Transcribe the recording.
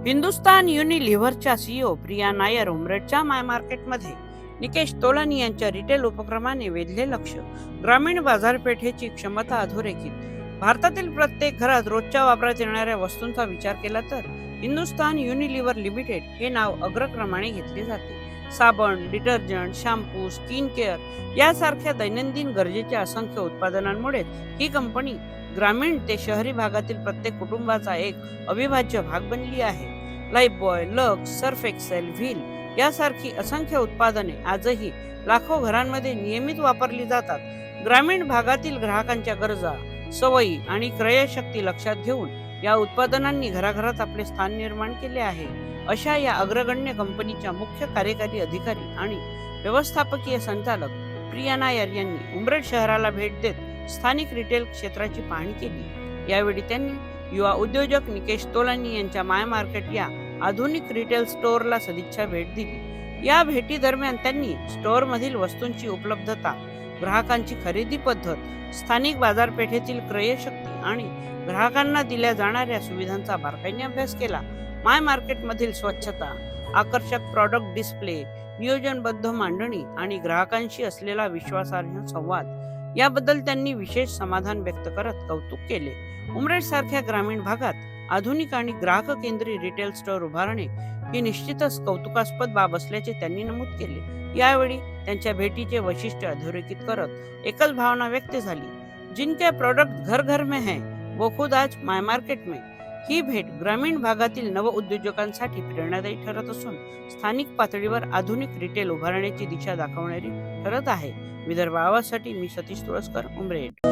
Hindustan युनिलिव्हरच्या CEO Priya Nair उमरेडच्या माय मार्केटमध्ये निकेश तोलानी यांच्या retail उपक्रमाने वेधले लक्ष. ग्रामीण बाजारपेठेची क्षमता अधोरेखित. भारतातील प्रत्येक घरात रोजच्या वापरात येणाऱ्या वस्तूंचा विचार केला तर हिंदुस्तान युनिलिव्हर लिमिटेड हे नाव अग्रक्रमाने घेतले जाते. साबण, डिटर्जंट, शॅम्पू, स्किन केअर यासारख्या दैनंदिन गरजेच्या असंख्य उत्पादनांमुळे ही कंपनी ग्रामीण ते शहरी भागातील प्रत्येक कुटुंबाचा एक अविभाज्य भाग बनली आहे. Lifebuoy, lux, Surf Excel, wheel यासारखी असंख्य उत्पादने आजही लाखो घरांमध्ये नियमित वापरली जातात. ग्रामीण भागातील ग्राहकांच्या गरजा, सवयी आणि क्रयशक्ती लक्षात घेऊन या उत्पादनांनी घराघरात आपले स्थान निर्माण केले आहे. अशा या अग्रगण्य कंपनीच्या मुख्य कार्यकारी अधिकारी आणि व्यवस्थापकीय संचालक प्रिया नायर यांनी उमरेड शहराला भेट देत स्थानिक रिटेल क्षेत्राची पाहणी केली. यावेळी त्यांनी युवा उद्योजक निकेश तोलानी यांच्या माय मार्केट या आधुनिक रिटेल स्टोअरला सदिच्छा भेट दिली. या भेटी दरम्यान त्यांनी स्टोअरमधील वस्तूंची उपलब्धता, ग्राहकांची खरेदी पद्धत, स्थानिक बाजारपेठेतील क्रयशक्ती आणि ग्राहकांना दिल्या जाणाऱ्या सुविधांचा बारकाईने अभ्यास केला. माय मार्केटमधील स्वच्छता, आकर्षक प्रॉडक्ट डिस्प्ले, नियोजनबद्ध मांडणी आणि ग्राहकांशी असलेला विश्वासार्ह संवाद याबद्दल त्यांनी विशेष समाधान व्यक्त करत कौतुक केले. उमरेड सारख्या ग्रामीण भागात आधुनिक आणि ग्राहक केंद्रीय रिटेल स्टोअर उभारणे ही निश्चितच कौतुकास्पद बाब असल्याचे त्यांनी नमूद केले. यावेळी त्यांच्या भेटीचे वैशिष्ट्य अधोरेखित करत एकच भावना व्यक्त झाली, जिनके प्रोडक्ट घर घर में है वो खुद आज माय मार्केट में. ही भेट ग्रामीण भागातील नव उद्योजकांसाठी प्रेरणादायी ठरत असून स्थानिक पातळीवर आधुनिक रिटेल उभारण्याची दिशा दाखवणारी ठरत आहे. विदर्भ आवाजसाठी मी सतीश तुळसकर, उमरेड.